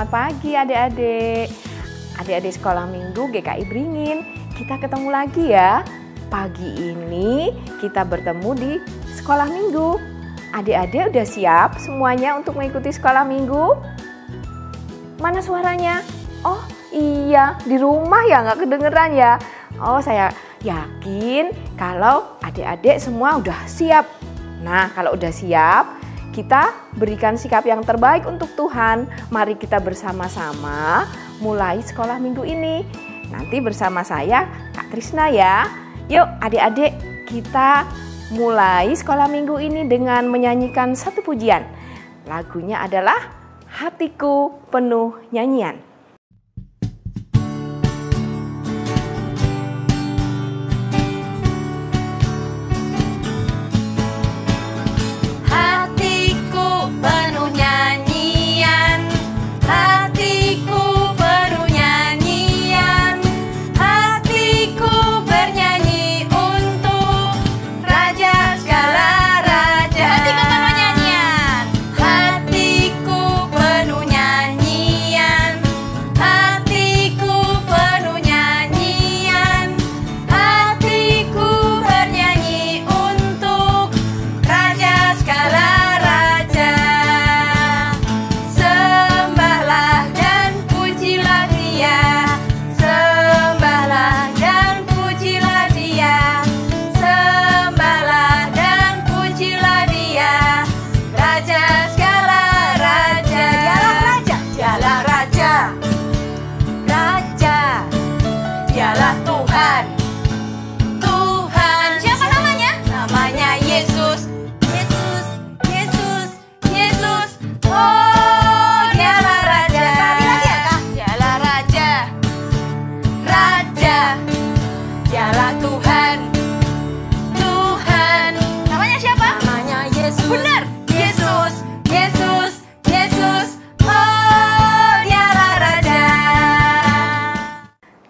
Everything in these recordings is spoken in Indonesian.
Selamat pagi adik-adik. Adik-adik sekolah minggu GKI Beringin. Kita ketemu lagi ya. Pagi ini kita bertemu di sekolah minggu. Adik-adik udah siap semuanya untuk mengikuti sekolah minggu? Mana suaranya? Oh iya, di rumah ya, nggak kedengeran ya. Oh, saya yakin kalau adik-adik semua udah siap. Nah, kalau udah siap, kita berikan sikap yang terbaik untuk Tuhan. Mari kita bersama-sama mulai sekolah minggu ini. Nanti bersama saya, Kak Krisna ya. Yuk adik-adik, kita mulai sekolah minggu ini dengan menyanyikan satu pujian. Lagunya adalah Hatiku Penuh Nyanyian.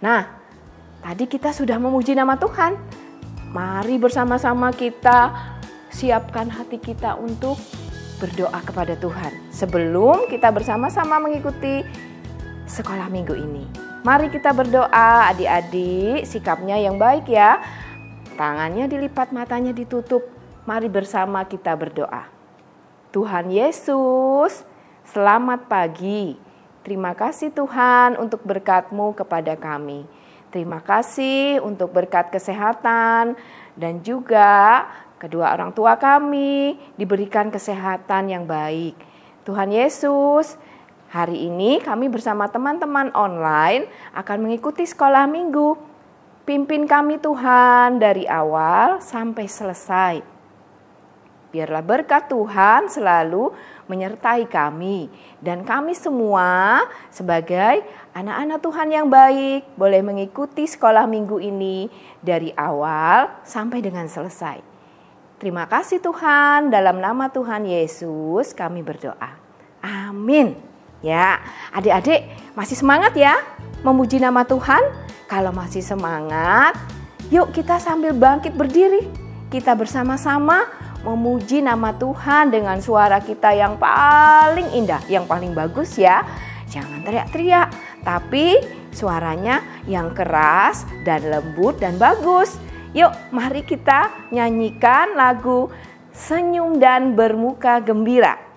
Nah, tadi kita sudah memuji nama Tuhan. Mari bersama-sama kita siapkan hati kita untuk berdoa kepada Tuhan. Sebelum kita bersama-sama mengikuti sekolah minggu ini. Mari kita berdoa adik-adik, sikapnya yang baik ya. Tangannya dilipat, matanya ditutup. Mari bersama kita berdoa. Tuhan Yesus, selamat pagi. Terima kasih Tuhan untuk berkat-Mu kepada kami. Terima kasih untuk berkat kesehatan dan juga kedua orang tua kami diberikan kesehatan yang baik. Tuhan Yesus, hari ini kami bersama teman-teman online akan mengikuti sekolah minggu. Pimpin kami Tuhan dari awal sampai selesai. Biarlah berkat Tuhan selalu menyertai kami. Dan kami semua sebagai anak-anak Tuhan yang baik boleh mengikuti sekolah minggu ini dari awal sampai dengan selesai. Terima kasih Tuhan, dalam nama Tuhan Yesus kami berdoa. Amin. Ya, adik-adik masih semangat ya memuji nama Tuhan? Kalau masih semangat, yuk kita sambil bangkit berdiri. Kita bersama-sama memuji nama Tuhan dengan suara kita yang paling indah, yang paling bagus ya. Jangan teriak-teriak, tapi suaranya yang keras dan lembut dan bagus. Yuk, mari kita nyanyikan lagu Senyum dan Bermuka Gembira.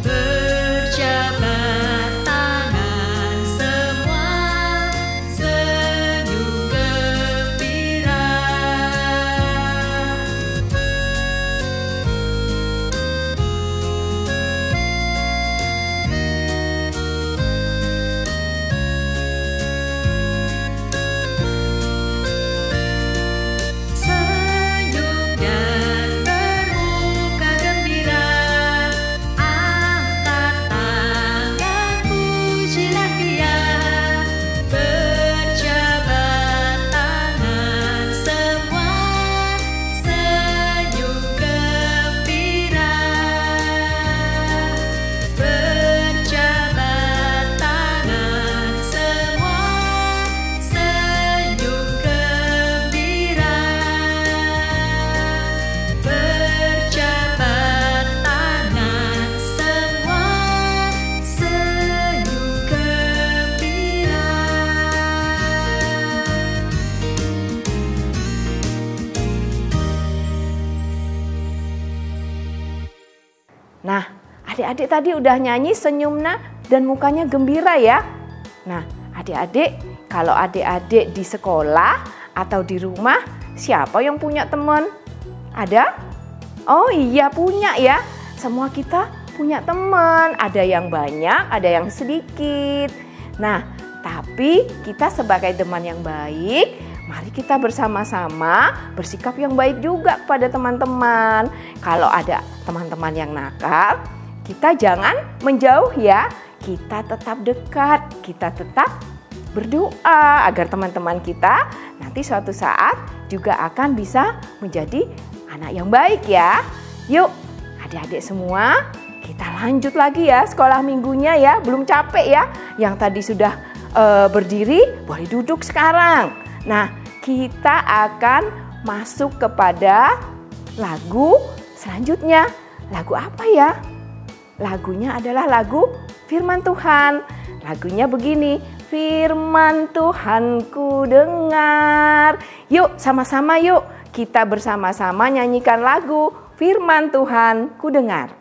Berjabat tangan semua adik-adik tadi udah nyanyi senyumna dan mukanya gembira ya. Nah, adik-adik, kalau adik-adik di sekolah atau di rumah, siapa yang punya teman? Ada? Oh iya, punya ya. Semua kita punya teman, ada yang banyak, ada yang sedikit. Nah, tapi kita sebagai teman yang baik, mari kita bersama-sama bersikap yang baik juga kepada teman-teman. Kalau ada teman-teman yang nakal, kita jangan menjauh ya. Kita tetap dekat, kita tetap berdoa agar teman-teman kita nanti suatu saat juga akan bisa menjadi anak yang baik ya. Yuk, adik-adik semua, kita lanjut lagi ya sekolah minggunya ya. Belum capek ya. Yang tadi sudah berdiri, boleh duduk sekarang. Nah, kita akan masuk kepada lagu selanjutnya. Lagu apa ya? Lagunya adalah lagu Firman Tuhan. Lagunya begini, firman Tuhan ku dengar. Yuk, sama-sama yuk. Kita bersama-sama nyanyikan lagu Firman Tuhan ku dengar.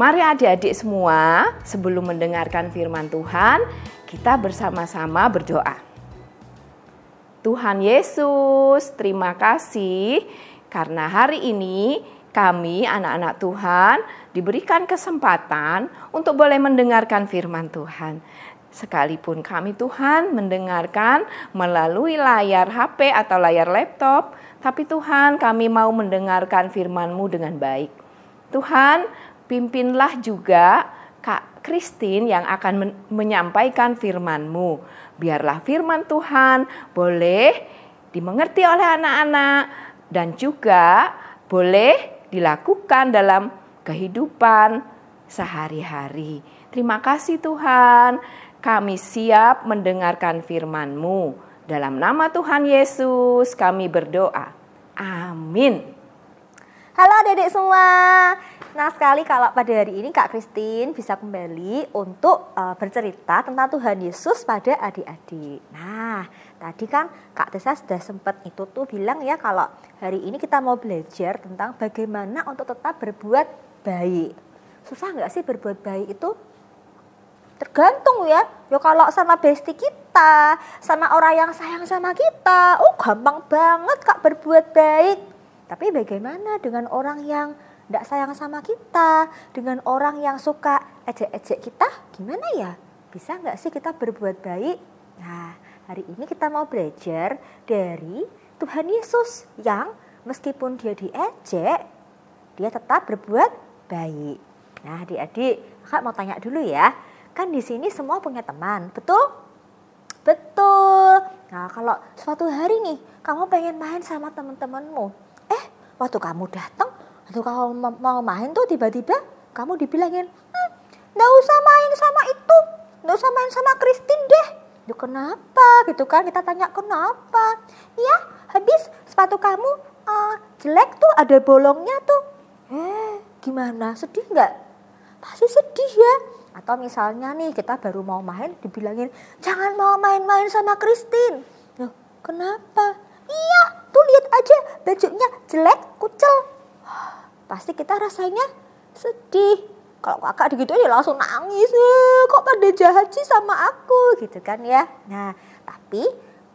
Mari adik-adik semua, sebelum mendengarkan firman Tuhan, kita bersama-sama berdoa. Tuhan Yesus, terima kasih karena hari ini kami anak-anak Tuhan diberikan kesempatan untuk boleh mendengarkan firman Tuhan. Sekalipun kami Tuhan mendengarkan melalui layar HP atau layar laptop, tapi Tuhan kami mau mendengarkan firman-Mu dengan baik. Tuhan, pimpinlah juga Kak Christine yang akan menyampaikan firman-Mu. Biarlah firman Tuhan boleh dimengerti oleh anak-anak dan juga boleh dilakukan dalam kehidupan sehari-hari. Terima kasih Tuhan, kami siap mendengarkan firman-Mu. Dalam nama Tuhan Yesus kami berdoa. Amin. Halo adik-adik semua. Senang sekali kalau pada hari ini Kak Christine bisa kembali untuk bercerita tentang Tuhan Yesus pada adik-adik. Nah, tadi kan Kak Tessa sudah sempat itu tuh bilang ya kalau hari ini kita mau belajar tentang bagaimana untuk tetap berbuat baik. Susah nggak sih berbuat baik itu? Tergantung ya. Ya kalau sama bestie kita, sama orang yang sayang sama kita, gampang banget Kak berbuat baik. Tapi bagaimana dengan orang yang tidak sayang sama kita, dengan orang yang suka ejek-ejek kita, gimana ya? Bisa nggak sih kita berbuat baik? Nah, hari ini kita mau belajar dari Tuhan Yesus yang meskipun dia diejek, dia tetap berbuat baik. Nah, adik-adik, Kakak mau tanya dulu ya. Kan di sini semua punya teman, betul? Betul. Nah, kalau suatu hari nih, kamu pengen main sama teman-temanmu. Waktu kamu datang, waktu kamu mau main tuh tiba-tiba kamu dibilangin, nggak usah main sama itu, nggak usah main sama Christine deh. Duh, kenapa gitu kan, kita tanya kenapa. Ya, habis sepatu kamu jelek tuh, ada bolongnya tuh. Gimana, sedih nggak? Pasti sedih ya. Atau misalnya nih kita baru mau main dibilangin, jangan mau main-main sama Christine. Loh, kenapa? Iya, tuh lihat aja bajunya jelek, kucel. Pasti kita rasanya sedih. Kalau kakak digituin ya langsung nangis. Kok pada jahat sih sama aku gitu kan ya. Nah, tapi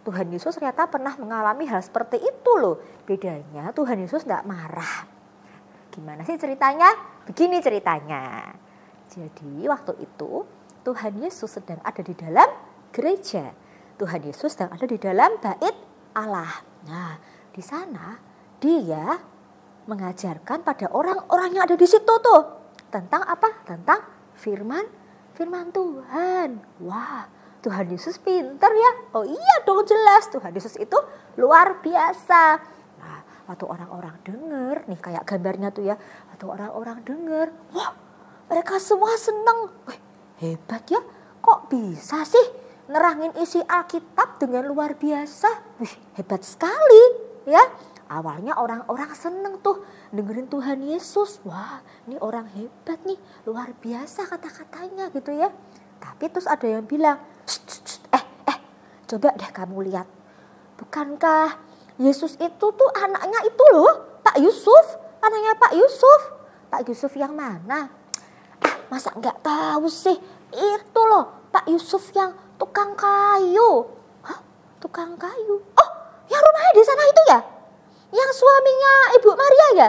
Tuhan Yesus ternyata pernah mengalami hal seperti itu loh. Bedanya Tuhan Yesus gak marah. Gimana sih ceritanya? Begini ceritanya. Jadi waktu itu Tuhan Yesus sedang ada di dalam gereja. Tuhan Yesus sedang ada di dalam bait Allah. Nah, di sana dia mengajarkan pada orang-orang yang ada di situ tuh. Tentang apa? Tentang firman Tuhan. Wah, Tuhan Yesus pintar ya. Oh iya dong, jelas Tuhan Yesus itu luar biasa. Nah, waktu orang-orang dengar, nih kayak gambarnya tuh ya. Waktu orang-orang dengar, wah mereka semua senang. Wih, hebat ya, kok bisa sih nerangin isi Alkitab dengan luar biasa. Wih, hebat sekali ya. Awalnya orang-orang seneng tuh dengerin Tuhan Yesus. Wah, ini orang hebat nih, luar biasa kata-katanya gitu ya. Tapi terus ada yang bilang, coba deh kamu lihat. Bukankah Yesus itu tuh anaknya itu loh, Pak Yusuf, anaknya Pak Yusuf. Pak Yusuf yang mana? Masa nggak tahu sih? Itu loh, Pak Yusuf yang tukang kayu. Hah? Tukang kayu? Oh, yang rumahnya di sana itu ya? Yang suaminya Ibu Maria ya?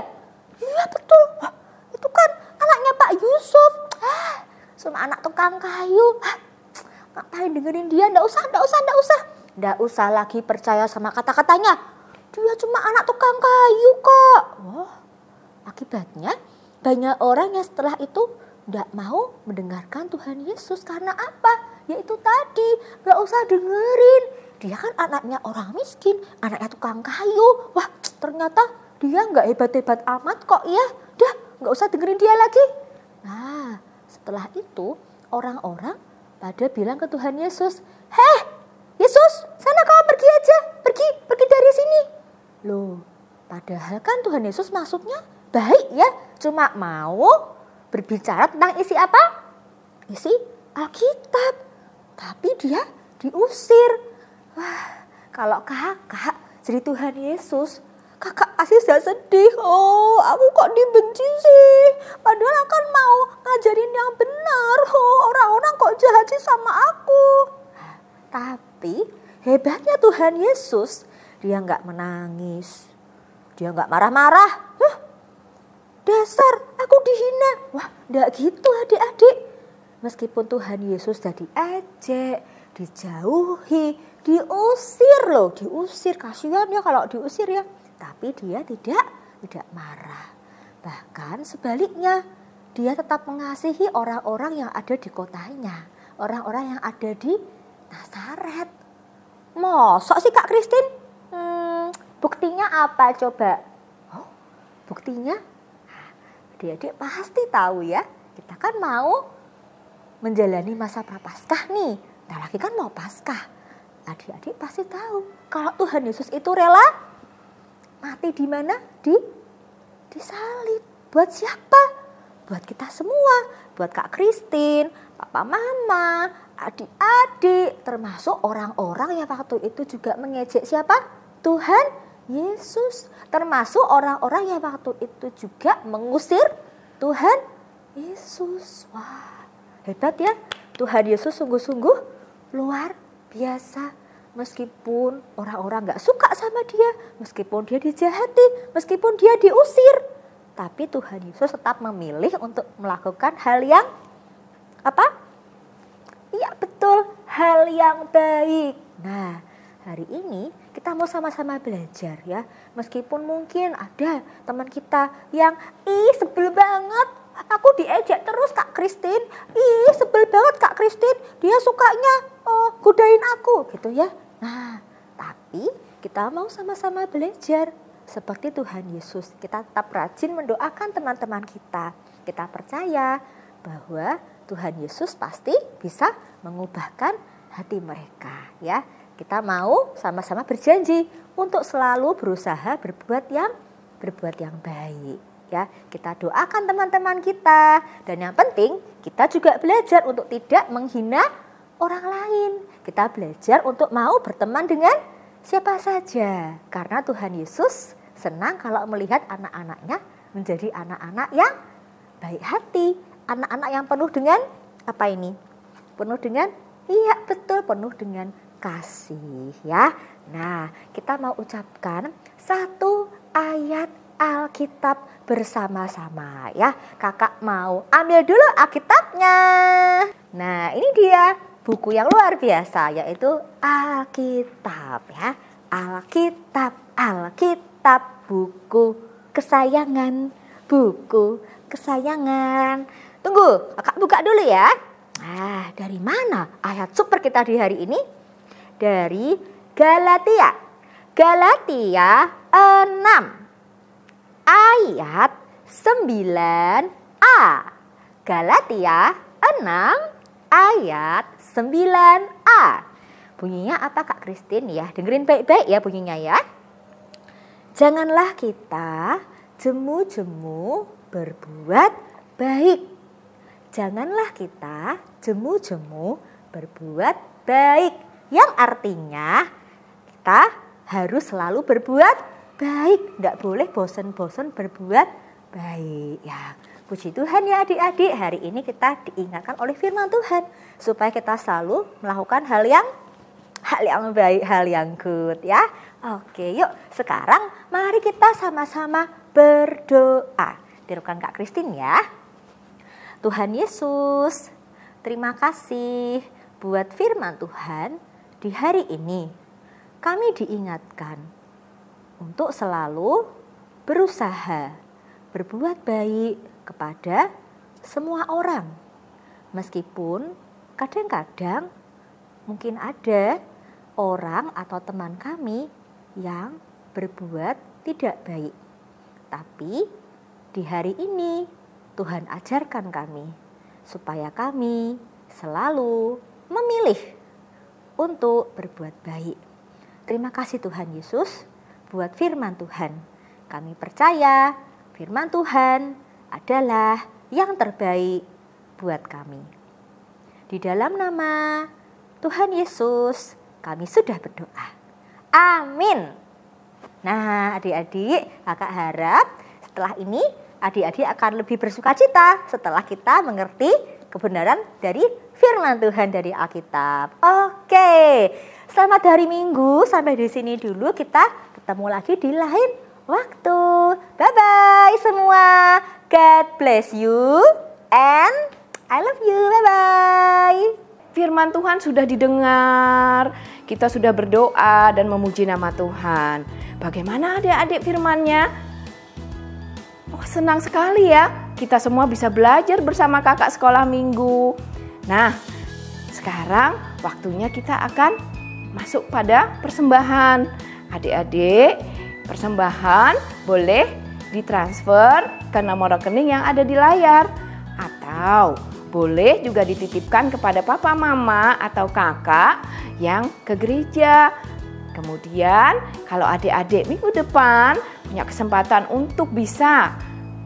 Iya betul. Wah, itu kan anaknya Pak Yusuf. Cuma anak tukang kayu. Ngapain dengerin dia? Nggak usah lagi percaya sama kata-katanya. Dia cuma anak tukang kayu kok. Wah, akibatnya banyak orang yang setelah itu nggak mau mendengarkan Tuhan Yesus. Karena apa? Yaitu tadi, nggak usah dengerin. Dia kan anaknya orang miskin, anaknya tukang kayu. Wah, ternyata dia nggak hebat-hebat amat kok ya. Dah, nggak usah dengerin dia lagi. Nah, setelah itu orang-orang pada bilang ke Tuhan Yesus, "Heh, Yesus, sana kau pergi aja, pergi dari sini." Loh, padahal kan Tuhan Yesus maksudnya baik ya, cuma mau berbicara tentang isi apa? Isi Alkitab. Tapi dia diusir. Wah, kalau kakak jadi Tuhan Yesus, kakak pasti sudah sedih. Oh, aku kok dibenci sih? Padahal kan mau ngajarin yang benar. Oh, orang-orang kok jahat sih sama aku. Tapi hebatnya Tuhan Yesus, dia nggak menangis, dia nggak marah-marah. Dasar aku dihina. Wah, nggak gitu adik-adik. Meskipun Tuhan Yesus sudah diejek, dijauhi, diusir loh, diusir. Kasihan ya kalau diusir ya. Tapi dia tidak marah. Bahkan sebaliknya, dia tetap mengasihi orang-orang yang ada di kotanya. Orang-orang yang ada di Nazaret. Masa sih Kak Christine? Buktinya apa coba? Oh, buktinya? Adik-adik pasti tahu ya. Kita kan mau menjalani masa prapaskah nih. Nah, lagi kan mau Paskah. Adik-adik pasti tahu kalau Tuhan Yesus itu rela mati di mana? Di salib. Buat siapa? Buat kita semua. Buat Kak Christine, Papa Mama, adik-adik, termasuk orang-orang yang waktu itu juga mengejek siapa? Tuhan Yesus. Termasuk orang-orang yang waktu itu juga mengusir Tuhan Yesus. Wah, hebat ya. Tuhan Yesus sungguh-sungguh luar biasa. Meskipun orang-orang gak suka sama dia, meskipun dia dijahati, meskipun dia diusir, tapi Tuhan Yesus tetap memilih untuk melakukan hal yang apa? Iya betul, hal yang baik. Nah, hari ini kita kita mau sama-sama belajar ya. Meskipun mungkin ada teman kita yang sebel banget, aku diejek terus Kak Christine. Sebel banget Kak Christine, dia sukanya godain aku gitu ya. Nah, tapi kita mau sama-sama belajar seperti Tuhan Yesus. Kita tetap rajin mendoakan teman-teman kita. Kita percaya bahwa Tuhan Yesus pasti bisa mengubahkan hati mereka ya. Kita mau sama-sama berjanji untuk selalu berusaha berbuat yang baik ya. Kita doakan teman-teman kita, dan yang penting kita juga belajar untuk tidak menghina orang lain. Kita belajar untuk mau berteman dengan siapa saja, karena Tuhan Yesus senang kalau melihat anak-anaknya menjadi anak-anak yang baik hati, anak-anak yang penuh dengan apa ini? Penuh dengan penuh dengan kasih ya. Nah, kita mau ucapkan satu ayat Alkitab bersama-sama ya. Kakak mau ambil dulu Alkitabnya. Nah, ini dia buku yang luar biasa, yaitu Alkitab ya. Alkitab, buku kesayangan. Tunggu, kakak buka dulu ya. Nah, dari mana ayat super kita di hari ini? Dari Galatia 6 ayat 9a. Galatia 6 ayat 9a. Bunyinya apa Kak Christine ya? Dengerin baik-baik ya bunyinya ya. Janganlah kita jemu-jemu berbuat baik. Janganlah kita jemu-jemu berbuat baik. Yang artinya kita harus selalu berbuat baik. Tidak boleh bosan-bosan berbuat baik ya. Puji Tuhan ya adik-adik, hari ini kita diingatkan oleh firman Tuhan supaya kita selalu melakukan hal yang baik, hal yang good ya. Oke, yuk sekarang mari kita sama-sama berdoa. Tirukan Kak Christine ya. Tuhan Yesus, terima kasih buat firman Tuhan di hari ini. Kami diingatkan untuk selalu berusaha berbuat baik kepada semua orang. Meskipun kadang-kadang mungkin ada orang atau teman kami yang berbuat tidak baik. Tapi di hari ini Tuhan ajarkan kami supaya kami selalu memilih untuk berbuat baik. Terima kasih Tuhan Yesus buat firman Tuhan. Kami percaya firman Tuhan adalah yang terbaik buat kami. Di dalam nama Tuhan Yesus kami sudah berdoa. Amin. Nah adik-adik, kakak harap setelah ini adik-adik akan lebih bersukacita setelah kita mengerti kebenaran dari firman Tuhan dari Alkitab. Oke, selamat hari Minggu. Sampai di sini dulu, kita ketemu lagi di lain waktu. Bye-bye semua. God bless you and I love you. Bye-bye. Firman Tuhan sudah didengar, kita sudah berdoa dan memuji nama Tuhan. Bagaimana adik-adik firmannya? Oh, senang sekali ya, kita semua bisa belajar bersama kakak sekolah minggu. Nah, sekarang waktunya kita akan masuk pada persembahan. Adik-adik, persembahan boleh ditransfer ke nomor rekening yang ada di layar. Atau boleh juga dititipkan kepada papa, mama, atau kakak yang ke gereja. Kemudian kalau adik-adik minggu depan punya kesempatan untuk bisa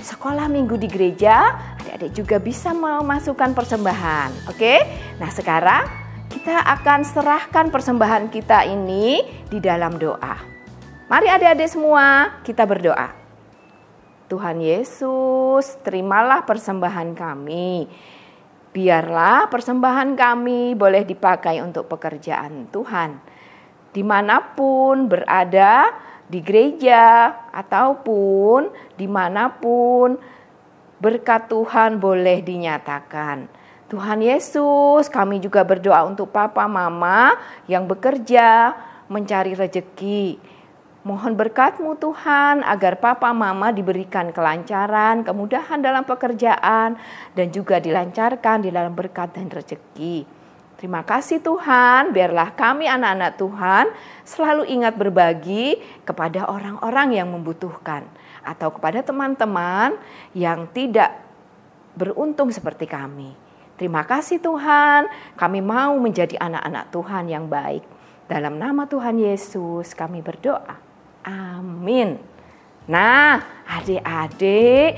sekolah minggu di gereja, adik-adik juga bisa memasukkan persembahan. Oke? Nah sekarang kita akan serahkan persembahan kita ini di dalam doa. Mari adik-adik semua kita berdoa. Tuhan Yesus, terimalah persembahan kami. Biarlah persembahan kami boleh dipakai untuk pekerjaan Tuhan. Dimanapun berada, di gereja ataupun dimanapun, berkat Tuhan boleh dinyatakan. Tuhan Yesus, kami juga berdoa untuk papa mama yang bekerja, mencari rejeki. Mohon berkat-Mu Tuhan agar papa mama diberikan kelancaran, kemudahan dalam pekerjaan, dan juga dilancarkan di dalam berkat dan rejeki. Terima kasih Tuhan, biarlah kami anak-anak Tuhan selalu ingat berbagi kepada orang-orang yang membutuhkan, atau kepada teman-teman yang tidak beruntung seperti kami. Terima kasih Tuhan, kami mau menjadi anak-anak Tuhan yang baik. Dalam nama Tuhan Yesus kami berdoa. Amin. Nah, adik-adik,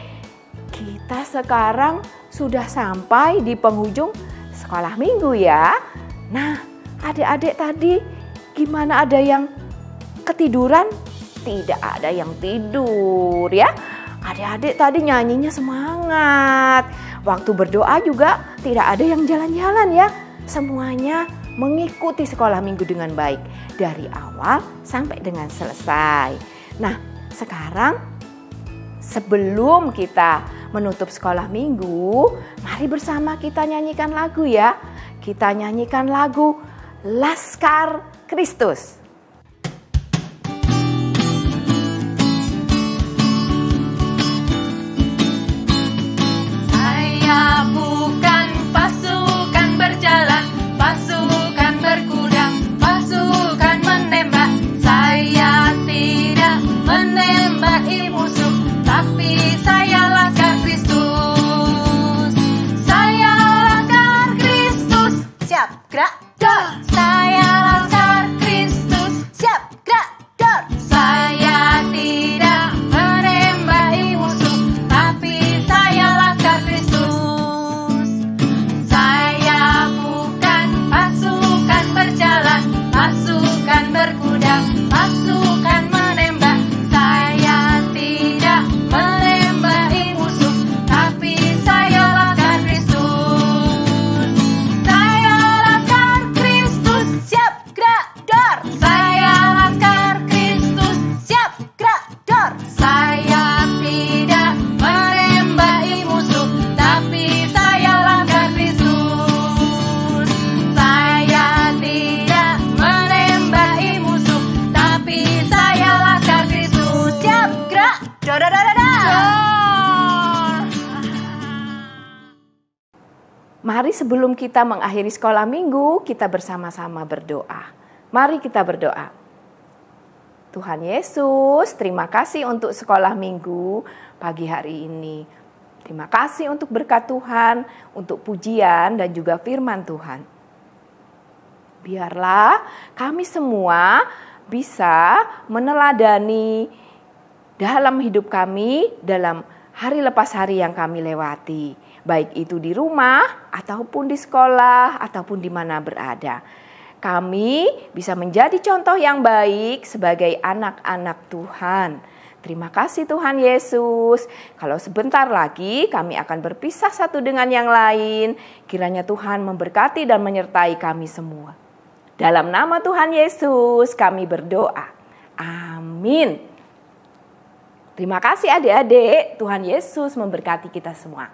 kita sekarang sudah sampai di penghujung sekolah minggu ya. Nah, adik-adik tadi gimana, ada yang ketiduran? Tidak ada yang tidur ya. Adik-adik tadi nyanyinya semangat. Waktu berdoa juga tidak ada yang jalan-jalan ya. Semuanya mengikuti sekolah minggu dengan baik dari awal sampai dengan selesai. Nah, sekarang sebelum kita menutup sekolah minggu, mari bersama kita nyanyikan lagu ya. Kita nyanyikan lagu Laskar Kristus. Saya bukan pasukan berjalan, pasukan berkuda, pasukan menembak. Saya tidak menembaki musuh, tapi saya Laskar Kristus. Saya Laskar Kristus. Siap, gerak, dor. Saya Laskar Kristus. Siap, gerak, dor. Saya tidak menembaki musuh, tapi saya Laskar Kristus. Saya bukan pasukan berjalan, pasukan berkuda, pasukan menembak. Saya tidak menembaki musuh, tapi saya Laskar Kristus. Saya Laskar Kristus. Siap, gerak, dor. Saya Laskar Kristus. Siap, gerak, dor. Saya tidak menembaki musuh, tapi saya Laskar Kristus. Saya tidak menembaki musuh, tapi saya Laskar Kristus. Siap, gerak, dor, dor, dor, dor. Mari sebelum kita mengakhiri sekolah minggu, kita bersama-sama berdoa. Mari kita berdoa. Tuhan Yesus, terima kasih untuk sekolah minggu pagi hari ini. Terima kasih untuk berkat Tuhan, untuk pujian dan juga firman Tuhan. Biarlah kami semua bisa meneladani dalam hidup kami, dalam hari lepas hari yang kami lewati. Baik itu di rumah, ataupun di sekolah, ataupun di mana berada. Kami bisa menjadi contoh yang baik sebagai anak-anak Tuhan. Terima kasih Tuhan Yesus. Kalau sebentar lagi kami akan berpisah satu dengan yang lain, kiranya Tuhan memberkati dan menyertai kami semua. Dalam nama Tuhan Yesus kami berdoa. Amin. Terima kasih adik-adik. Tuhan Yesus memberkati kita semua.